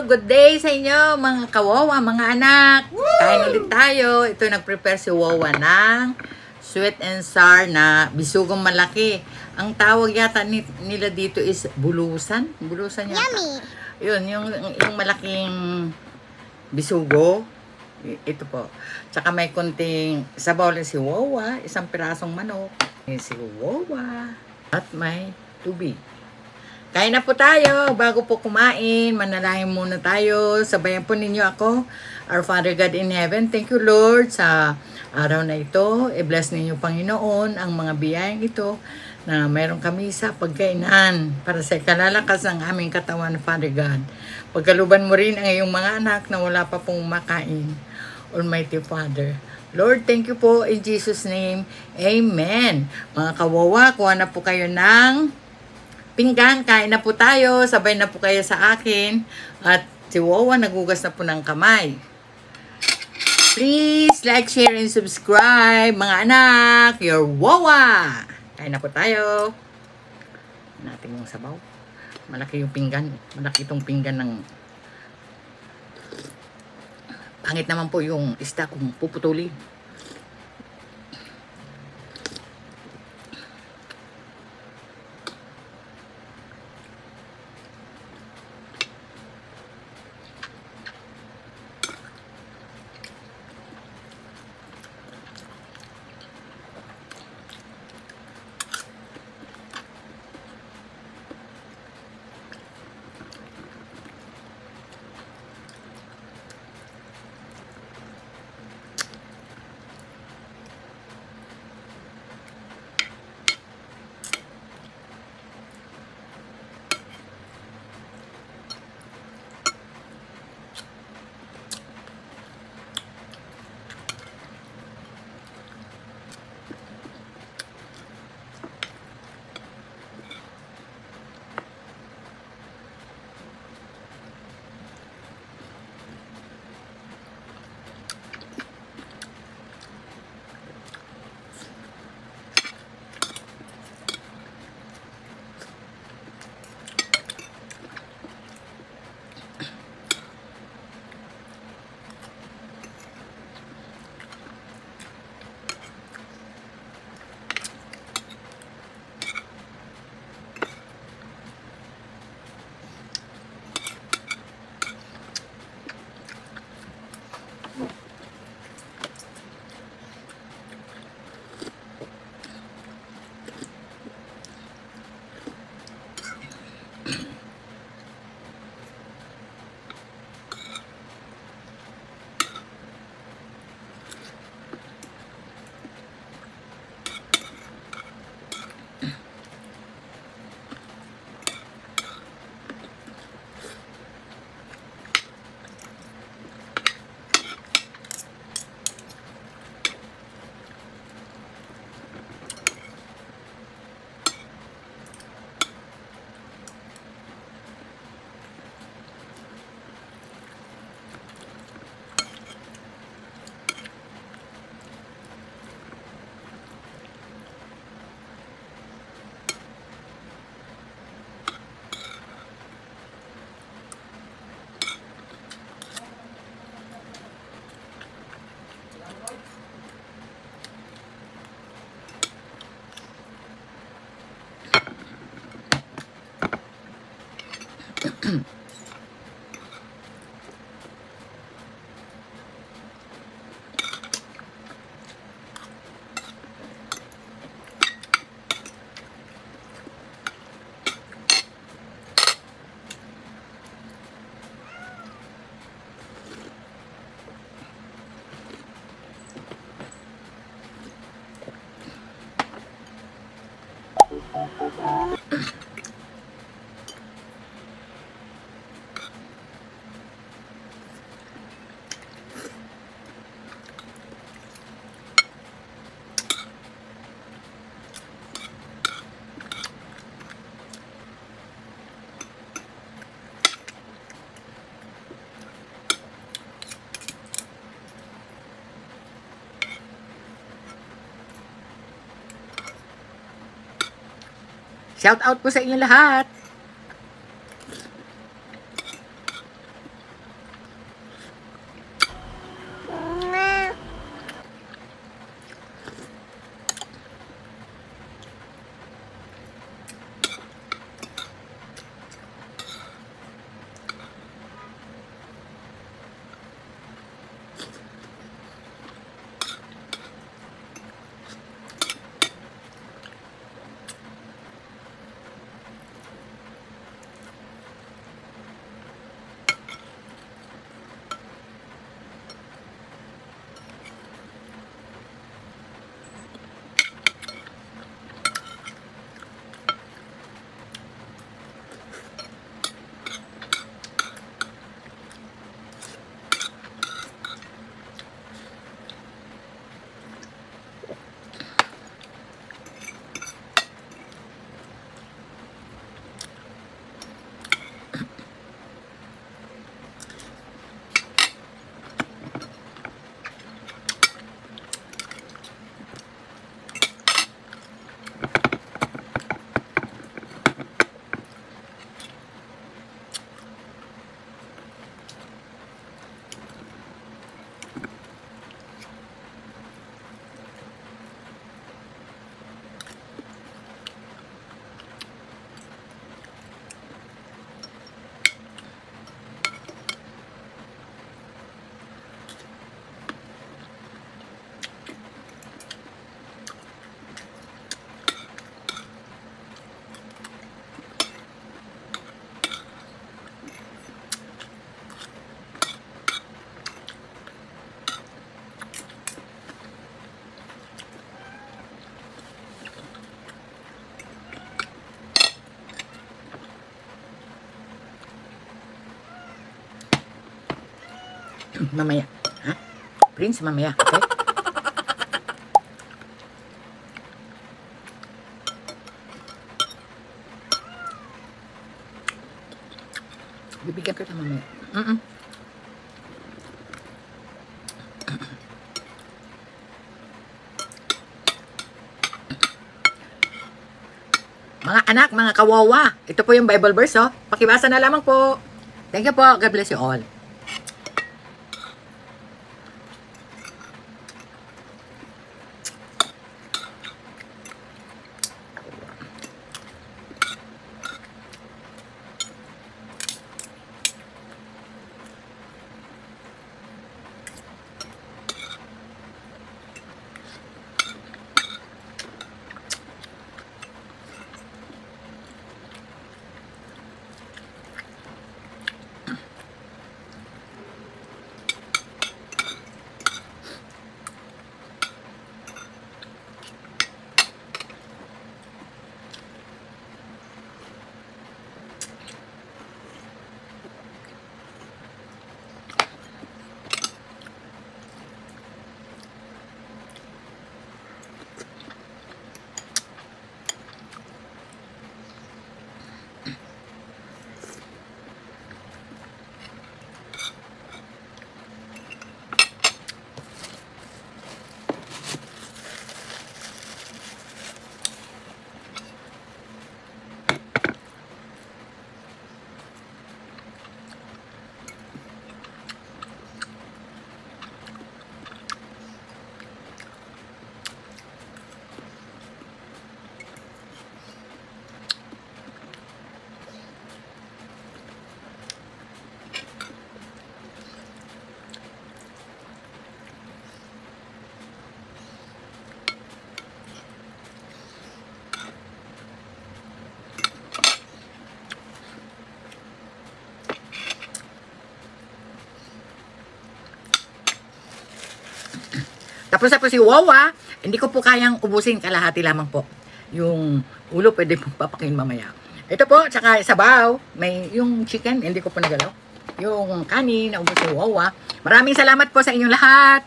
good day sa inyo mga kawawa, mga anak. Kain ulit tayo. Ito nag-prepare si Wawa ng sweet and sour na bisugong malaki. Ang tawag yata nila dito is bulusan. Bulusan yata. Yummy! Yun, yung malaking bisugo. Ito po. Tsaka may konting sabaw lang si Wawa. Isang pirasong manok. Si Wawa. At may tubig. Kain na po tayo. Bago po kumain, manalangin muna tayo. Sabayan po ninyo ako. Our Father God in Heaven, thank you Lord sa araw na ito. I-bless ninyo Panginoon ang mga biyayang ito na mayroon kami sa pagkainan para sa kalalakas ng aming katawan, Father God. Pagkaluban mo rin ang iyong mga anak na wala pa pong makain. Almighty Father. Lord, thank you po in Jesus' name. Amen. Mga kawawa, kuha na po kayo ng pinggan, kain na po tayo, sabay na po kayo sa akin. At si Wawa nagugas na po ng kamay. Please like, share, and subscribe, mga anak. Your Wawa! Kain na po tayo. Natin yung sabaw. Malaki yung pinggan. Malaki itong pinggan ng... Pangit naman po yung isda kung puputulin. Shout out po sa inyo lahat. Mamaya. Ha? Prince, mamaya. Okay? Bibigyan kita mamaya. Mga anak, mga kawawa. Ito po yung Bible verse, oh. Pakibasa na lamang po. Thank you po. God bless you all. Tapos na po si Wawa, hindi ko po kayang ubusin, kalahati lamang po. Yung ulo pwede pong papakin mamaya. Ito po, tsaka sabaw, may yung chicken, hindi ko po nagalaw. Yung kanin, naubos si Wawa. Maraming salamat po sa inyong lahat.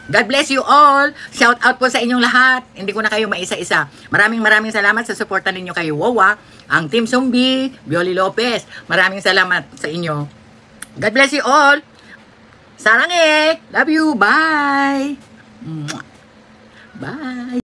God bless you all. Shout out po sa inyong lahat. Hindi ko na kayo maisa-isa. Maraming salamat sa suporta ninyo kay Wawa, ang Team Zombie, Bioli Lopez. Maraming salamat sa inyo. God bless you all. Sarangek! Love you! Bye! Bye!